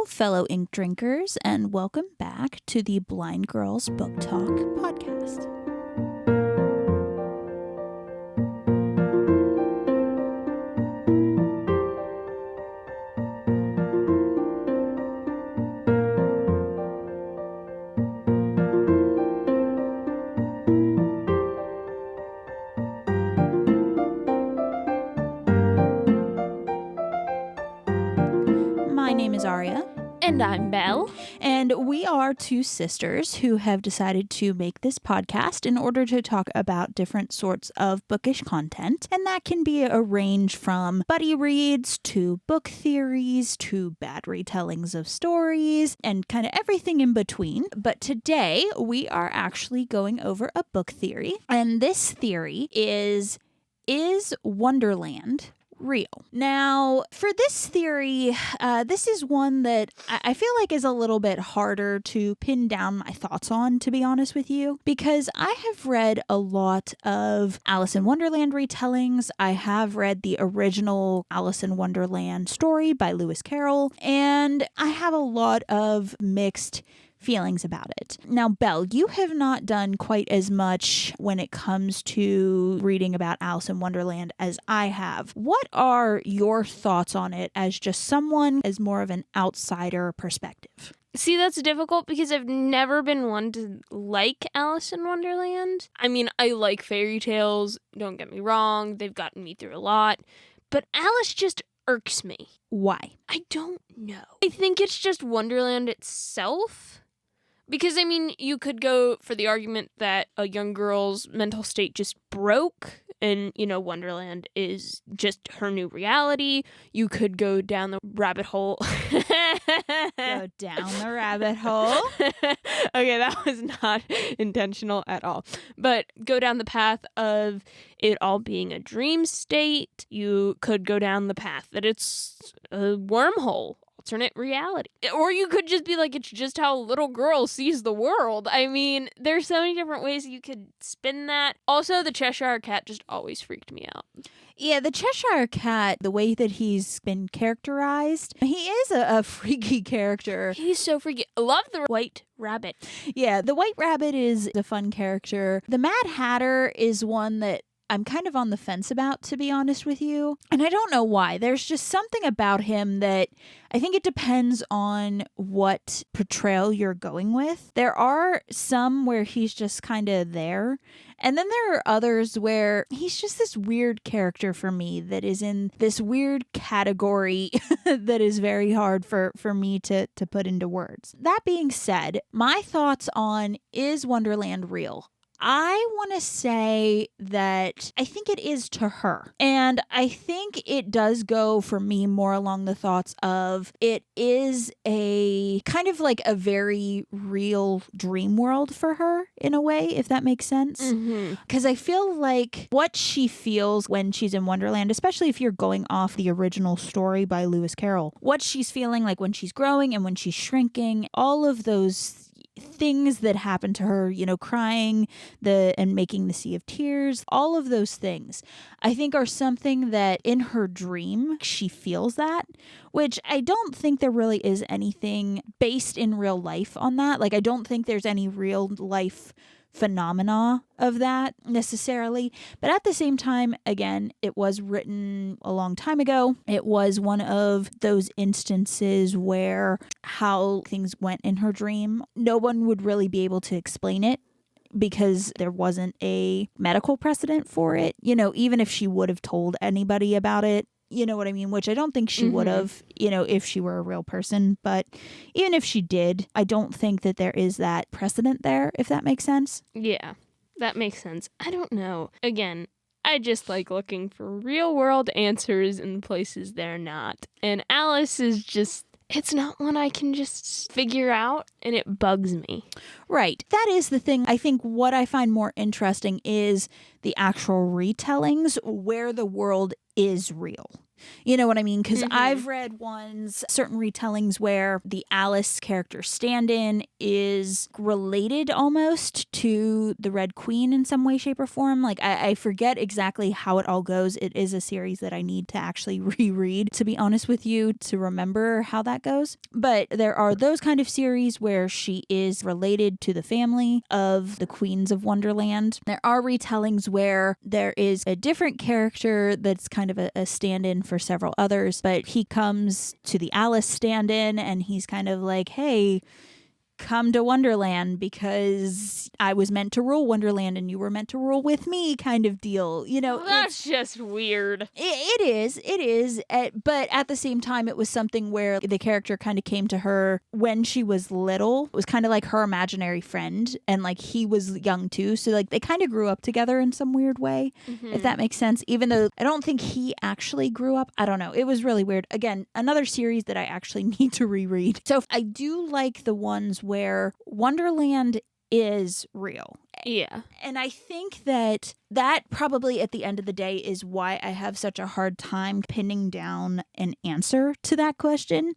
fellow ink drinkers, and welcome back to the Blind Girls Book Talk podcast. My name is Aria. And I'm Belle. And we are two sisters who have decided to make this podcast in order to talk about different sorts of bookish content. And that can be a range from buddy reads to book theories to bad retellings of stories and kind of everything in between. But today we are actually going over a book theory. And this theory is Wonderland real? Now, for this theory, this is one that I feel like is a little bit harder to pin down my thoughts on, to be honest with you, because I have read a lot of Alice in Wonderland retellings. I have read the original Alice in Wonderland story by Lewis Carroll, and I have a lot of mixed feelings about it. Now, Belle, you have not done quite as much when it comes to reading about Alice in Wonderland as I have. What are your thoughts on it as just someone as more of an outsider perspective? See, that's difficult because I've never been one to like Alice in Wonderland. I mean, I like fairy tales, don't get me wrong, they've gotten me through a lot, but Alice just irks me. Why? I don't know. I think it's just Wonderland itself. Because, I mean, you could go for the argument that a young girl's mental state just broke and, you know, Wonderland is just her new reality. You could go down the rabbit hole. Go down the rabbit hole. Okay, that was not intentional at all. But go down the path of it all being a dream state. You could go down the path that it's a wormhole. Alternate reality. Or you could just be like, it's just how a little girl sees the world. I mean, there's so many different ways you could spin that. Also, the Cheshire Cat just always freaked me out. Yeah, the Cheshire Cat, the way that he's been characterized, he is a freaky character. He's so freaky. I love the White Rabbit. Yeah, the White Rabbit is a fun character. The Mad Hatter is one that I'm kind of on the fence about, to be honest with you. And I don't know why. There's just something about him that I think it depends on what portrayal you're going with. There are some where he's just kind of there. And then there are others where he's just this weird character for me that is in this weird category that is very hard for me to put into words. That being said, my thoughts on is Wonderland real? I want to say that I think it is to her. And I think it does go for me more along the thoughts of it is a kind of like a very real dream world for her in a way, if that makes sense. Because I feel like what she feels when she's in Wonderland, especially if you're going off the original story by Lewis Carroll, what she's feeling like when she's growing and when she's shrinking, all of those things that happen to her, you know, crying and making the sea of tears, all of those things, I think are something that in her dream, she feels that, which I don't think there really is anything based in real life on that. Like, I don't think there's any real life phenomena of that necessarily. But at the same time, again, it was written a long time ago. It was one of those instances where how things went in her dream, no one would really be able to explain it because there wasn't a medical precedent for it. You know, even if she would have told anybody about it, you know what I mean? Which I don't think she would have, you know, if she were a real person. But even if she did, I don't think that there is that precedent there, if that makes sense. Yeah, that makes sense. I don't know. Again, I just like looking for real world answers in places they're not. And Alice is just, it's not one I can just figure out, and it bugs me. Right. That is the thing. I think what I find more interesting is the actual retellings where the world is real. You know what I mean? Because I've read certain retellings where the Alice character stand-in is related almost to the Red Queen in some way, shape, or form. Like, I forget exactly how it all goes. It is a series that I need to actually reread, to be honest with you, to remember how that goes. But there are those kind of series where she is related to the family of the Queens of Wonderland. There are retellings where there is a different character that's kind of a stand-in for several others, but he comes to the Alice stand-in and he's kind of like, hey, come to Wonderland because I was meant to rule Wonderland and you were meant to rule with me kind of deal. You know, that's just weird. It is. But at the same time, it was something where the character kind of came to her when she was little. It was kind of like her imaginary friend, and like he was young too. So like they kind of grew up together in some weird way, if that makes sense. Even though I don't think he actually grew up. I don't know. It was really weird. Again, another series that I actually need to reread. So I do like the ones where Wonderland is real. Yeah. And I think that probably at the end of the day is why I have such a hard time pinning down an answer to that question,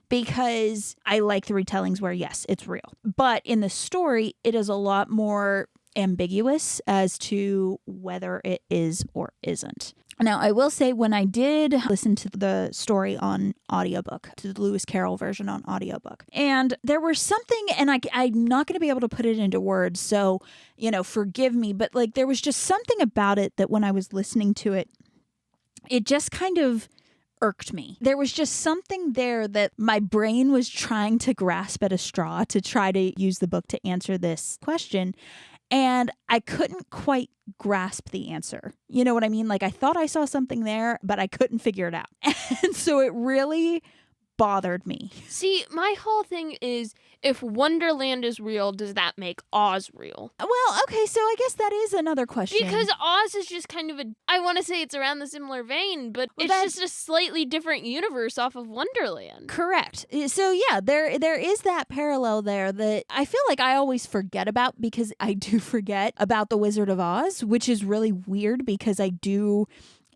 because I like the retellings where, yes, it's real. But in the story, it is a lot more ambiguous as to whether it is or isn't. Now, I will say when I did listen to the story on audiobook, to the Lewis Carroll version on audiobook, and there was something, and I'm not going to be able to put it into words, so, you know, forgive me, but like there was just something about it that when I was listening to it, it just kind of irked me. There was just something there that my brain was trying to grasp at a straw to try to use the book to answer this question. And I couldn't quite grasp the answer. You know what I mean? Like I thought I saw something there, but I couldn't figure it out. And so it really bothered me. See, my whole thing is, if Wonderland is real, does that make Oz real? Well, okay, so I guess that is another question. Because Oz is just kind of I want to say it's around the similar vein, but it's just a slightly different universe off of Wonderland. Correct. So yeah, there is that parallel there that I feel like I always forget about, because I do forget about The Wizard of Oz, which is really weird because I do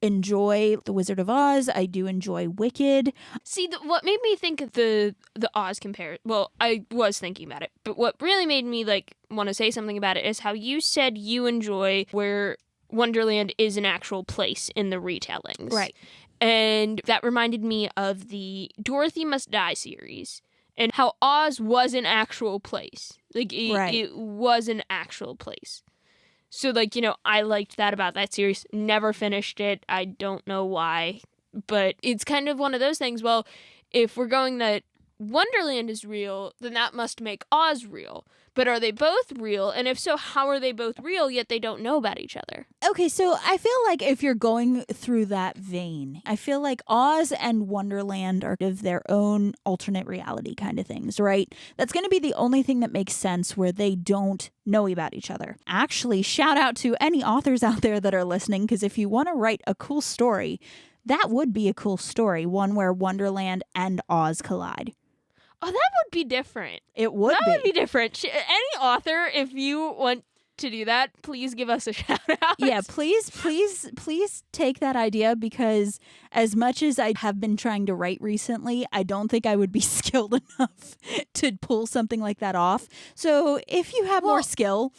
enjoy The Wizard of Oz. I do enjoy Wicked. See, what made me think of the Oz comparison, well, I was thinking about it, but what really made me like want to say something about it is how you said you enjoy where Wonderland is an actual place in the retellings. Right. And that reminded me of the Dorothy Must Die series and how Oz was an actual place. Like, it was an actual place. So, like, you know, I liked that about that series. Never finished it. I don't know why. But it's kind of one of those things. Well, if we're going that Wonderland is real, then that must make Oz real. But are they both real? And if so, how are they both real, yet they don't know about each other? Okay, so I feel like if you're going through that vein, I feel like Oz and Wonderland are of their own alternate reality kind of things, right? That's going to be the only thing that makes sense where they don't know about each other. Actually, shout out to any authors out there that are listening, because if you want to write a cool story, that would be a cool story, one where Wonderland and Oz collide. Oh, that would be different. It would That would be different. Any author, if you want to do that, please give us a shout out. Yeah, please take that idea, because as much as I have been trying to write recently, I don't think I would be skilled enough to pull something like that off. So if you have more skill.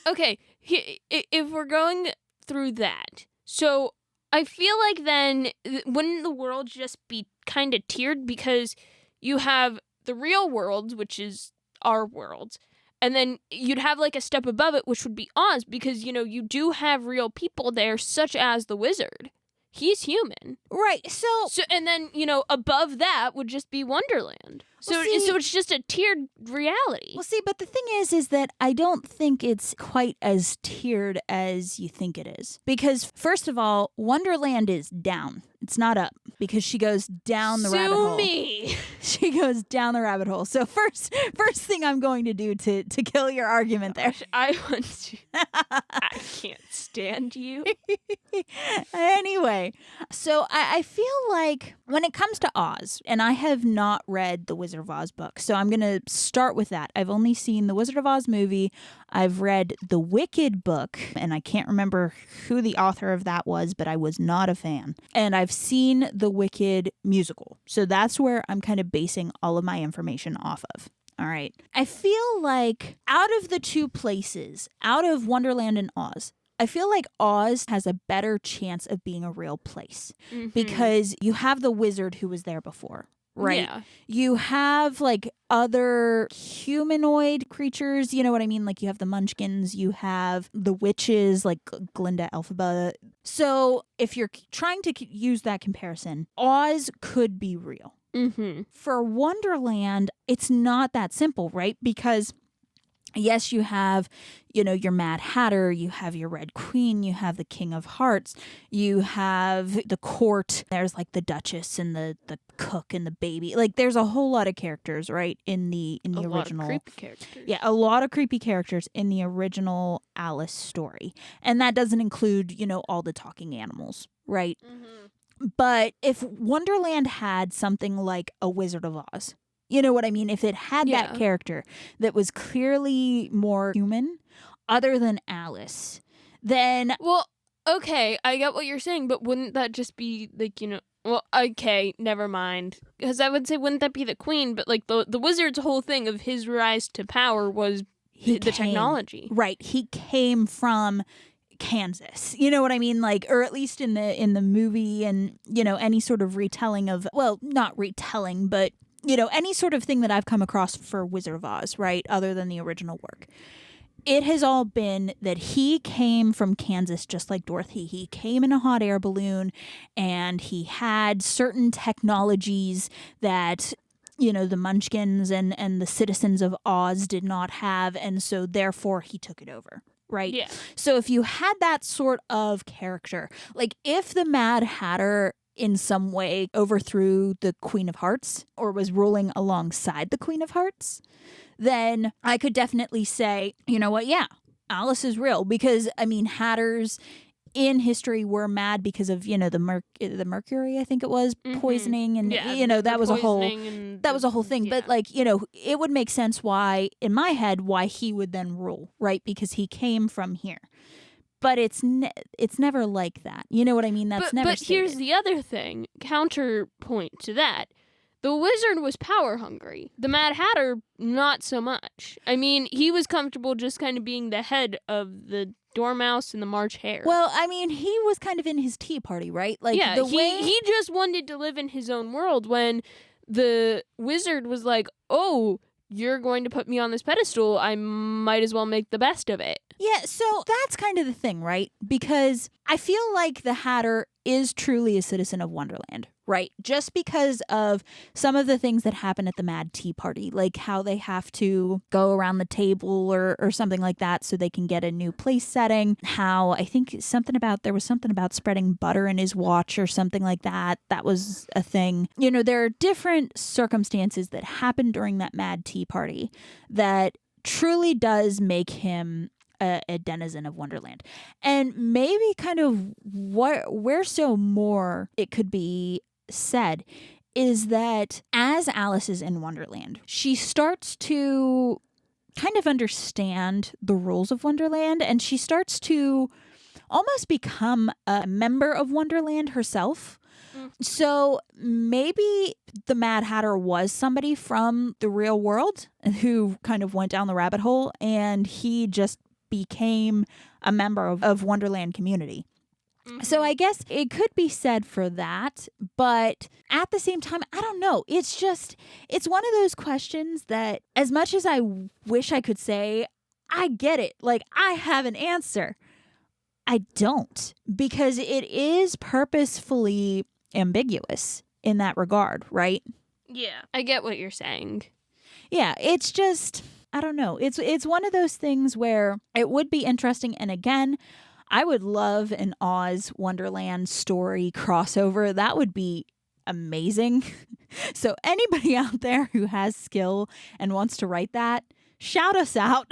Okay, if we're going through that, so I feel like then wouldn't the world just be kind of tiered, because you have the real world, which is our world, and then you'd have like a step above it, which would be Oz, because, you know, you do have real people there, such as the wizard. He's human. Right. So and then, you know, above that would just be Wonderland. So it's just a tiered reality. Well, see, but the thing is that I don't think it's quite as tiered as you think it is. Because, first of all, Wonderland is down. It's not up, because she goes down the rabbit hole. Sue me. She goes down the rabbit hole. So first thing I'm going to do to kill your argument there. I want to. I can't stand you. Anyway, so I feel like when it comes to Oz, and I have not read the Wizard of Oz book, so I'm going to start with that. I've only seen the Wizard of Oz movie. I've read the Wicked book, and I can't remember who the author of that was, but I was not a fan. And I've seen the Wicked musical. So that's where I'm kind of basing all of my information off of. All right. I feel like out of the two places, out of Wonderland and Oz, I feel like Oz has a better chance of being a real place because you have the wizard who was there before, right? Yeah. You have like other humanoid creatures, you know what I mean? Like you have the munchkins, you have the witches like Glinda Elphaba. So if you're trying to use that comparison, Oz could be real. For Wonderland, it's not that simple, right? Because yes, you have, your Mad Hatter, you have your Red Queen, you have the King of Hearts, you have the court, there's like the Duchess and the cook and the baby. Like there's a whole lot of characters, right, in the original. A lot of creepy characters. Yeah, a lot of creepy characters in the original Alice story. And that doesn't include, all the talking animals, right? But if Wonderland had something like a Wizard of Oz, you know what I mean? If it had that character that was clearly more human, other than Alice, then... Well, okay, I get what you're saying, but wouldn't that just be, like, well, okay, never mind. Because I would say, wouldn't that be the queen? But, like, the wizard's whole thing of his rise to power was the technology. Right, he came from Kansas, you know what I mean? Like, or at least in the movie and, any sort of retelling of, well, not retelling, but... any sort of thing that I've come across for Wizard of Oz, right, other than the original work. It has all been that he came from Kansas just like Dorothy. He came in a hot air balloon and he had certain technologies that, the Munchkins and the citizens of Oz did not have. And so therefore he took it over. Right? Yeah. So if you had that sort of character, like if the Mad Hatter in some way overthrew the Queen of Hearts or was ruling alongside the Queen of Hearts, then I could definitely say, you know what? Yeah, Alice is real because, Hatters in history were mad because of, the mercury, I think it was, poisoning and, that was a whole thing. Yeah. But like, it would make sense why he would then rule, right? Because he came from here. But it's never like that. You know what I mean? That's never. But here's the other thing. Counterpoint to that. The wizard was power hungry. The Mad Hatter, not so much. He was comfortable just kind of being the head of the Dormouse and the March Hare. Well, he was kind of in his tea party, right? Like, yeah, he just wanted to live in his own world when the wizard was like, oh, you're going to put me on this pedestal. I might as well make the best of it. Yeah, so that's kind of the thing, right? Because I feel like the Hatter is truly a citizen of Wonderland, right? Just because of some of the things that happen at the Mad Tea Party, like how they have to go around the table or something like that so they can get a new place setting. How I think there was something about spreading butter in his watch or something like that. That was a thing. There are different circumstances that happen during that Mad Tea Party that truly does make him a denizen of Wonderland. And maybe kind of where so more it could be said is that as Alice is in Wonderland, she starts to kind of understand the rules of Wonderland and she starts to almost become a member of Wonderland herself. So maybe the Mad Hatter was somebody from the real world who kind of went down the rabbit hole and he just became a member of Wonderland community. So I guess it could be said for that, but at the same time, I don't know. It's one of those questions that as much as I wish I could say, I get it, like I have an answer, I don't, because it is purposefully ambiguous in that regard, right? Yeah, I get what you're saying. Yeah, it's just, I don't know. It's one of those things where it would be interesting. And again, I would love an Oz Wonderland story crossover. That would be amazing. So anybody out there who has skill and wants to write that, shout us out.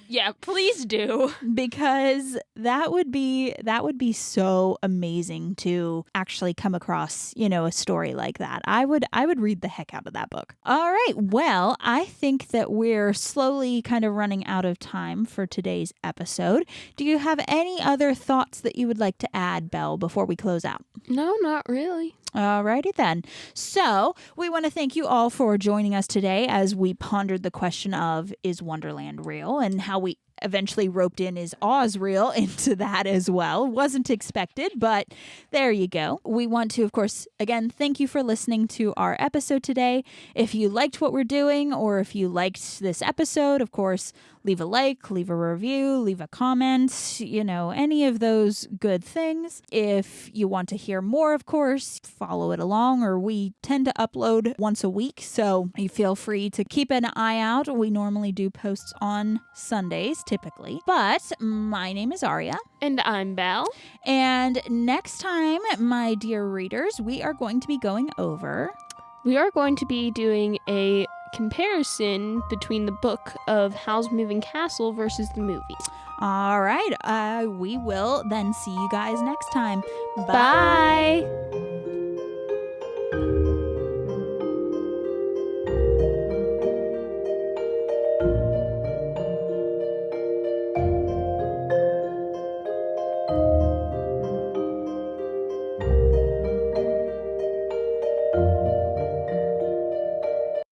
Yeah, please do. Because that would be so amazing to actually come across, a story like that. I would read the heck out of that book. All right. Well, I think that we're slowly kind of running out of time for today's episode. Do you have any other thoughts that you would like to add, Belle, before we close out? No, not really. Alrighty then. So we want to thank you all for joining us today as we pondered the question of, is Wonderland real? And how we eventually roped in, is Oz real, into that as well. Wasn't expected, but there you go. We want to, of course, again, thank you for listening to our episode today. If you liked what we're doing, or if you liked this episode, of course, leave a like, leave a review, leave a comment, any of those good things. If you want to hear more, of course, follow it along, or we tend to upload once a week, so you feel free to keep an eye out. We normally do posts on Sundays, typically. But my name is Aria. And I'm Belle. And next time, my dear readers, we are going to be going over... We are going to be doing a comparison between the book of Howl's Moving Castle versus the movie. All right. We will then see you guys next time. Bye.